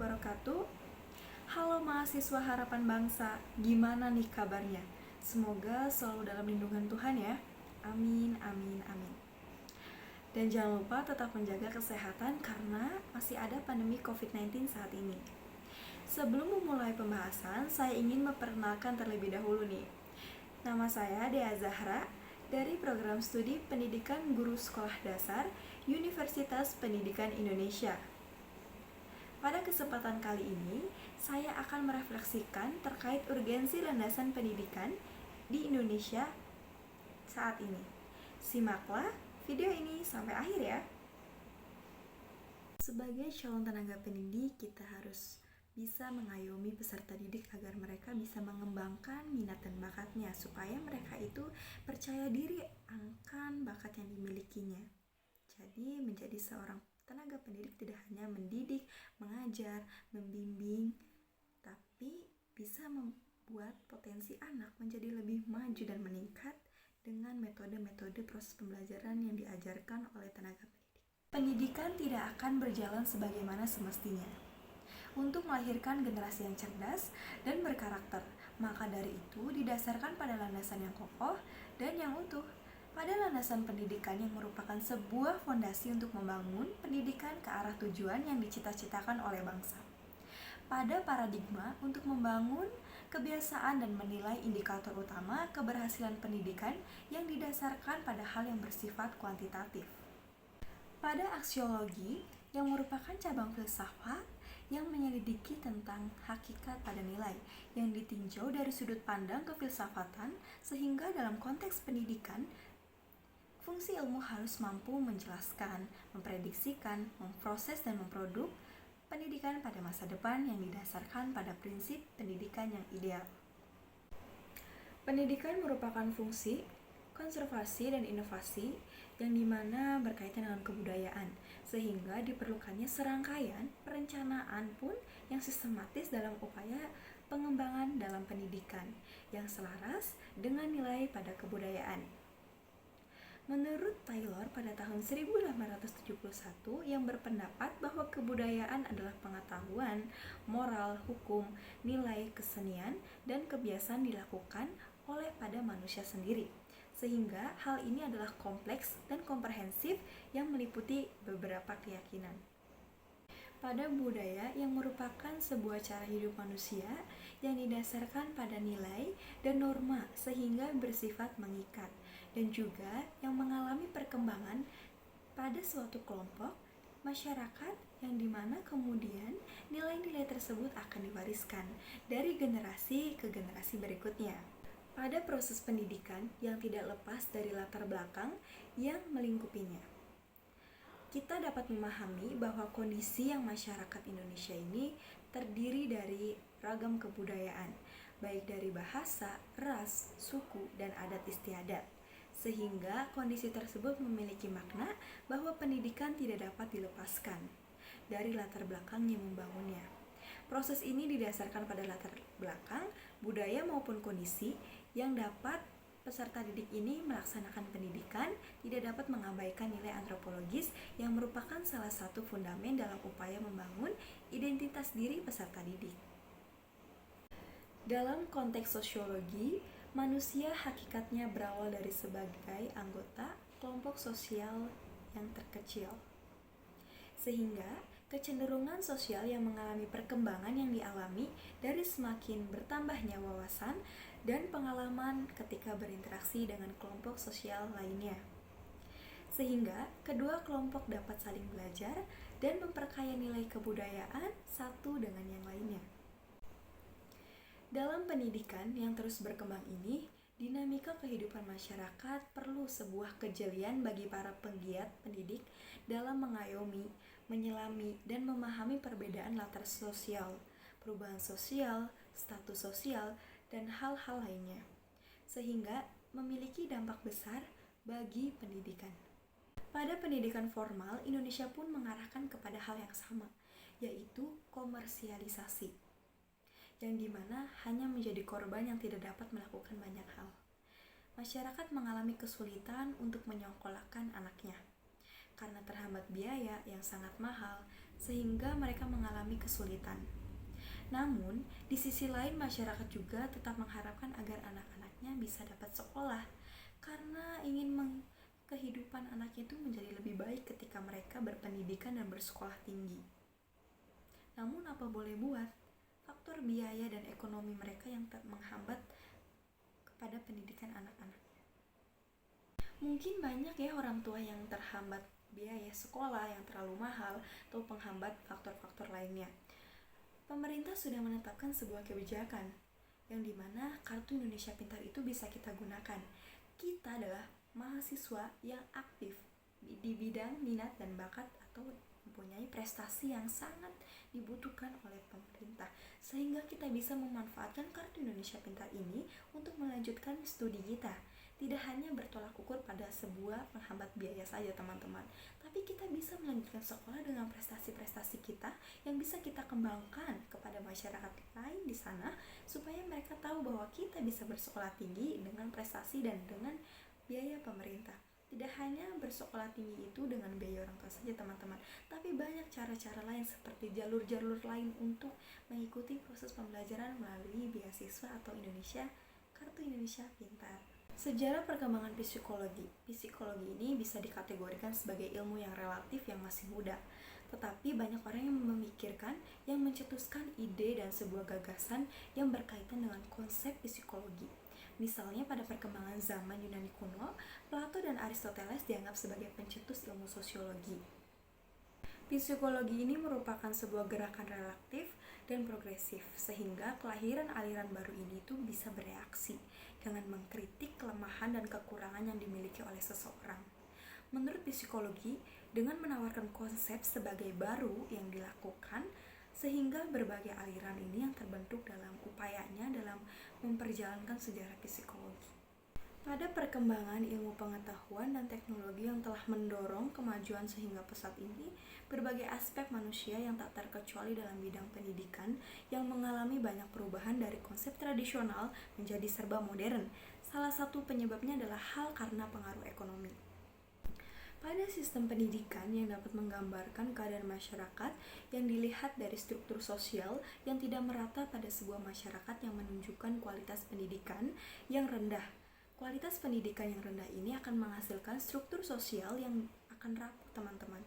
wabarakatuh. Halo mahasiswa harapan bangsa, gimana nih kabarnya? Semoga selalu dalam lindungan Tuhan ya. Amin, amin, amin. Dan jangan lupa tetap menjaga kesehatan karena masih ada pandemi COVID-19 saat ini. Sebelum memulai pembahasan, saya ingin memperkenalkan terlebih dahulu nih. Nama saya Dea Zahra dari Program Studi Pendidikan Guru Sekolah Dasar Universitas Pendidikan Indonesia. Pada kesempatan kali ini, saya akan merefleksikan terkait urgensi landasan pendidikan di Indonesia saat ini. Simaklah video ini sampai akhir ya. Sebagai calon tenaga pendidik, kita harus bisa mengayomi peserta didik agar mereka bisa mengembangkan minat dan bakatnya supaya mereka itu percaya diri akan bakat yang dimilikinya. Jadi menjadi seorang tenaga pendidik tidak hanya mendidik, mengajar, membimbing, tapi bisa membuat potensi anak menjadi lebih maju dan meningkat dengan metode-metode proses pembelajaran yang diajarkan oleh tenaga pendidik. Pendidikan tidak akan berjalan sebagaimana semestinya. Untuk melahirkan generasi yang cerdas dan berkarakter, maka dari itu didasarkan pada landasan yang kokoh dan yang utuh. Pada landasan pendidikan yang merupakan sebuah fondasi untuk membangun pendidikan ke arah tujuan yang dicita-citakan oleh bangsa. Pada paradigma untuk membangun kebiasaan dan menilai indikator utama keberhasilan pendidikan yang didasarkan pada hal yang bersifat kuantitatif. Pada aksiologi yang merupakan cabang filsafat yang menyelidiki tentang hakikat pada nilai yang ditinjau dari sudut pandang kefilsafatan, sehingga dalam konteks pendidikan fungsi ilmu harus mampu menjelaskan, memprediksikan, memproses dan memproduk pendidikan pada masa depan yang didasarkan pada prinsip pendidikan yang ideal. Pendidikan merupakan fungsi konservasi dan inovasi yang dimana berkaitan dengan kebudayaan, sehingga diperlukannya serangkaian perencanaan pun yang sistematis dalam upaya pengembangan dalam pendidikan yang selaras dengan nilai pada kebudayaan. Menurut Taylor pada tahun 1871 yang berpendapat bahwa kebudayaan adalah pengetahuan, moral, hukum, nilai, kesenian, dan kebiasaan dilakukan oleh pada manusia sendiri. Sehingga hal ini adalah kompleks dan komprehensif yang meliputi beberapa keyakinan. Pada budaya yang merupakan sebuah cara hidup manusia yang didasarkan pada nilai dan norma sehingga bersifat mengikat, dan juga yang mengalami perkembangan pada suatu kelompok masyarakat yang dimana kemudian nilai-nilai tersebut akan diwariskan dari generasi ke generasi berikutnya. Pada proses pendidikan yang tidak lepas dari latar belakang yang melingkupinya, kita dapat memahami bahwa kondisi yang masyarakat Indonesia ini terdiri dari ragam kebudayaan, baik dari bahasa, ras, suku, dan adat istiadat. Sehingga kondisi tersebut memiliki makna bahwa pendidikan tidak dapat dilepaskan dari latar belakang yang membangunnya. Proses ini didasarkan pada latar belakang, budaya maupun kondisi yang dapat peserta didik ini melaksanakan pendidikan tidak dapat mengabaikan nilai antropologis yang merupakan salah satu fundament dalam upaya membangun identitas diri peserta didik. Dalam konteks sosiologi, manusia hakikatnya berawal dari sebagai anggota kelompok sosial yang terkecil. Sehingga kecenderungan sosial yang mengalami perkembangan yang dialami dari semakin bertambahnya wawasan dan pengalaman ketika berinteraksi dengan kelompok sosial lainnya. Sehingga kedua kelompok dapat saling belajar dan memperkaya nilai kebudayaan satu dengan yang lainnya. Dalam pendidikan yang terus berkembang ini, dinamika kehidupan masyarakat perlu sebuah kejelian bagi para penggiat pendidik dalam mengayomi, menyelami, dan memahami perbedaan latar sosial, perubahan sosial, status sosial, dan hal-hal lainnya, sehingga memiliki dampak besar bagi pendidikan. Pada pendidikan formal, Indonesia pun mengarahkan kepada hal yang sama, yaitu komersialisasi, yang dimana hanya menjadi korban yang tidak dapat melakukan banyak hal. Masyarakat mengalami kesulitan untuk menyekolahkan anaknya karena terhambat biaya yang sangat mahal, sehingga mereka mengalami kesulitan. Namun, di sisi lain masyarakat juga tetap mengharapkan agar anak-anaknya bisa dapat sekolah karena ingin kehidupan anaknya itu menjadi lebih baik ketika mereka berpendidikan dan bersekolah tinggi. Namun apa boleh buat, faktor biaya dan ekonomi mereka yang menghambat kepada pendidikan anak-anak. Mungkin banyak ya orang tua yang terhambat biaya sekolah yang terlalu mahal atau penghambat faktor-faktor lainnya. Pemerintah sudah menetapkan sebuah kebijakan yang dimana Kartu Indonesia Pintar itu bisa kita gunakan. Kita adalah mahasiswa yang aktif di bidang minat dan bakat atau mempunyai prestasi yang sangat dibutuhkan oleh pemerintah, sehingga kita bisa memanfaatkan Kartu Indonesia Pintar ini untuk melanjutkan studi kita. Tidak hanya bertolak ukur pada sebuah penghambat biaya saja teman-teman, tapi kita bisa melanjutkan sekolah dengan prestasi-prestasi kita yang bisa kita kembangkan kepada masyarakat lain di sana, supaya mereka tahu bahwa kita bisa bersekolah tinggi dengan prestasi dan dengan biaya pemerintah. Tidak hanya bersekolah tinggi itu dengan biaya orang tua saja teman-teman, tapi banyak cara-cara lain seperti jalur-jalur lain untuk mengikuti proses pembelajaran melalui beasiswa atau Kartu Indonesia Pintar. Sejarah perkembangan psikologi. Psikologi ini bisa dikategorikan sebagai ilmu yang relatif yang masih muda. Tetapi banyak orang yang memikirkan, yang mencetuskan ide dan sebuah gagasan yang berkaitan dengan konsep psikologi. Misalnya pada perkembangan zaman Yunani kuno, Plato dan Aristoteles dianggap sebagai pencetus ilmu sosiologi. Psikologi ini merupakan sebuah gerakan relatif dan progresif, sehingga kelahiran aliran baru ini tuh bisa bereaksi dengan mengkritik kelemahan dan kekurangan yang dimiliki oleh seseorang. Menurut psikologi, dengan menawarkan konsep sebagai baru yang dilakukan, sehingga berbagai aliran ini yang terbentuk dalam upayanya dalam memperjalankan sejarah psikologi. Pada perkembangan ilmu pengetahuan dan teknologi yang telah mendorong kemajuan sehingga pesat ini, berbagai aspek manusia yang tak terkecuali dalam bidang pendidikan yang mengalami banyak perubahan dari konsep tradisional menjadi serba modern. Salah satu penyebabnya adalah hal karena pengaruh ekonomi. Pada sistem pendidikan yang dapat menggambarkan keadaan masyarakat yang dilihat dari struktur sosial yang tidak merata pada sebuah masyarakat yang menunjukkan kualitas pendidikan yang rendah. Kualitas pendidikan yang rendah ini akan menghasilkan struktur sosial yang akan rapuh teman-teman.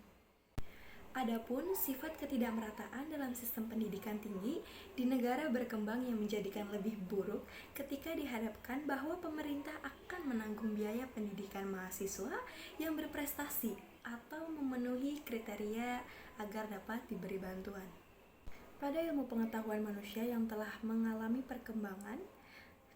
Adapun sifat ketidakmerataan dalam sistem pendidikan tinggi di negara berkembang yang menjadikan lebih buruk ketika dihadapkan bahwa pemerintah akan menanggung biaya pendidikan mahasiswa yang berprestasi atau memenuhi kriteria agar dapat diberi bantuan. Pada ilmu pengetahuan manusia yang telah mengalami perkembangan,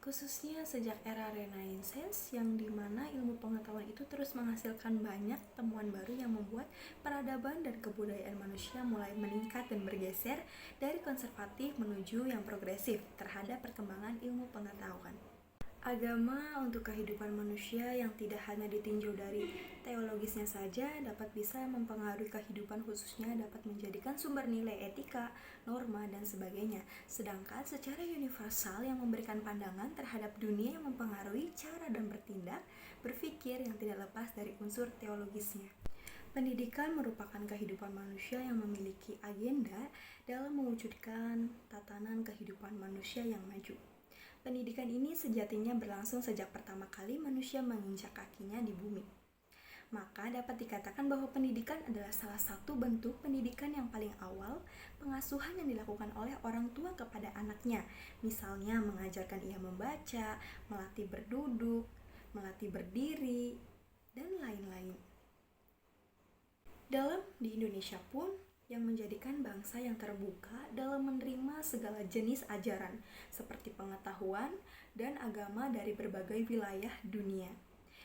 khususnya sejak era Renaissance yang dimana ilmu pengetahuan itu terus menghasilkan banyak temuan baru yang membuat peradaban dan kebudayaan manusia mulai meningkat dan bergeser dari konservatif menuju yang progresif terhadap perkembangan ilmu pengetahuan. Agama untuk kehidupan manusia yang tidak hanya ditinjau dari teologisnya saja dapat bisa mempengaruhi kehidupan, khususnya dapat menjadikan sumber nilai etika, norma, dan sebagainya. Sedangkan secara universal yang memberikan pandangan terhadap dunia yang mempengaruhi cara dan berpikir yang tidak lepas dari unsur teologisnya. Pendidikan merupakan kehidupan manusia yang memiliki agenda dalam mewujudkan tatanan kehidupan manusia yang maju. Pendidikan ini sejatinya berlangsung sejak pertama kali manusia menginjak kakinya di bumi. Maka dapat dikatakan bahwa pendidikan adalah salah satu bentuk pendidikan yang paling awal, pengasuhan yang dilakukan oleh orang tua kepada anaknya. Misalnya mengajarkan ia membaca, melatih berduduk, melatih berdiri, dan lain-lain. Di Indonesia pun yang menjadikan bangsa yang terbuka dalam menerima segala jenis ajaran seperti pengetahuan dan agama dari berbagai wilayah dunia.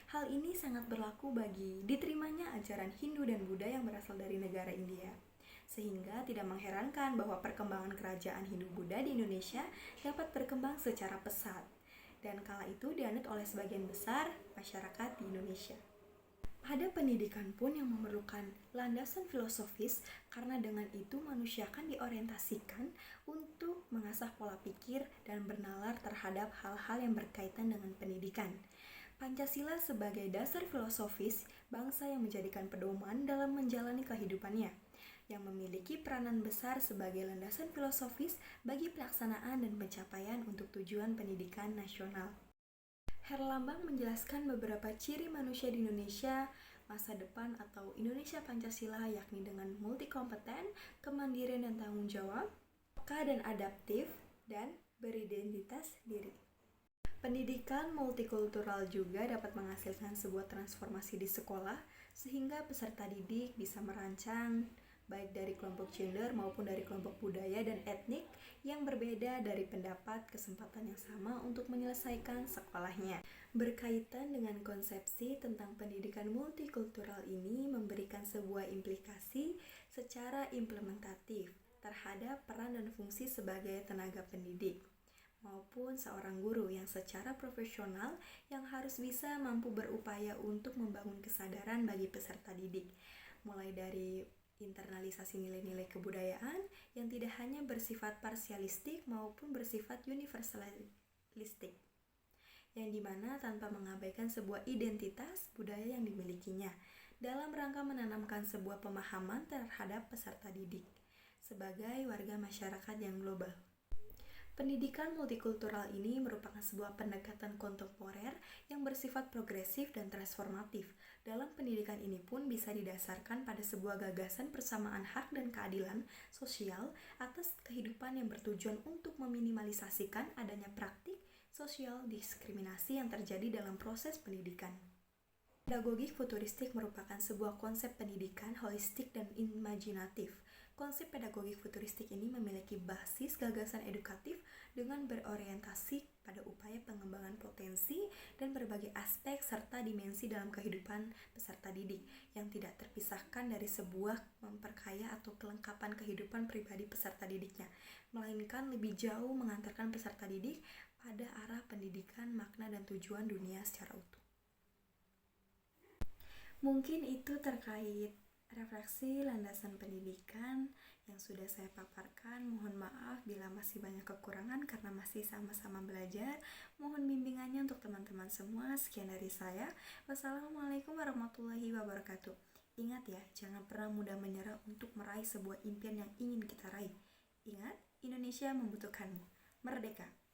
Hal ini sangat berlaku bagi diterimanya ajaran Hindu dan Buddha yang berasal dari negara India. Sehingga tidak mengherankan bahwa perkembangan kerajaan Hindu-Buddha di Indonesia dapat berkembang secara pesat, dan kala itu dianut oleh sebagian besar masyarakat di Indonesia. Ada pendidikan pun yang memerlukan landasan filosofis, karena dengan itu manusia akan diorientasikan untuk mengasah pola pikir dan bernalar terhadap hal-hal yang berkaitan dengan pendidikan. Pancasila sebagai dasar filosofis bangsa yang menjadikan pedoman dalam menjalani kehidupannya. yang memiliki peranan besar sebagai landasan filosofis bagi pelaksanaan dan pencapaian untuk tujuan pendidikan nasional. Herlambang menjelaskan beberapa ciri manusia di Indonesia masa depan atau Indonesia Pancasila, yakni dengan multikompeten, kemandirian dan tanggung jawab, peka dan adaptif, dan beridentitas diri. Pendidikan multikultural juga dapat menghasilkan sebuah transformasi di sekolah sehingga peserta didik bisa merancang baik dari kelompok gender maupun dari kelompok budaya dan etnik yang berbeda dari pendapat kesempatan yang sama untuk menyelesaikan sekolahnya. Berkaitan dengan konsepsi tentang pendidikan multikultural ini memberikan sebuah implikasi secara implementatif terhadap peran dan fungsi sebagai tenaga pendidik maupun seorang guru yang secara profesional yang harus bisa mampu berupaya untuk membangun kesadaran bagi peserta didik, mulai dari internalisasi nilai-nilai kebudayaan yang tidak hanya bersifat parsialistik maupun bersifat universalistik, yang dimana tanpa mengabaikan sebuah identitas budaya yang dimilikinya, dalam rangka menanamkan sebuah pemahaman terhadap peserta didik sebagai warga masyarakat yang global. Pendidikan multikultural ini merupakan sebuah pendekatan kontemporer yang bersifat progresif dan transformatif. Dalam pendidikan ini pun bisa didasarkan pada sebuah gagasan persamaan hak dan keadilan sosial atas kehidupan yang bertujuan untuk meminimalisasikan adanya praktik sosial diskriminasi yang terjadi dalam proses pendidikan. Pedagogik futuristik merupakan sebuah konsep pendidikan holistik dan imajinatif. Konsep pedagogik futuristik ini memiliki basis gagasan edukatif dengan berorientasi pada upaya pengembangan potensi dan berbagai aspek serta dimensi dalam kehidupan peserta didik yang tidak terpisahkan dari sebuah memperkaya atau kelengkapan kehidupan pribadi peserta didiknya, melainkan lebih jauh mengantarkan peserta didik pada arah pendidikan, makna, dan tujuan dunia secara utuh. Mungkin itu terkait refleksi landasan pendidikan yang sudah saya paparkan. Mohon maaf bila masih banyak kekurangan karena masih sama-sama belajar. Mohon bimbingannya untuk teman-teman semua. Sekian dari saya. Wassalamualaikum warahmatullahi wabarakatuh. Ingat ya, jangan pernah mudah menyerah untuk meraih sebuah impian yang ingin kita raih. Ingat, Indonesia membutuhkanmu. Merdeka!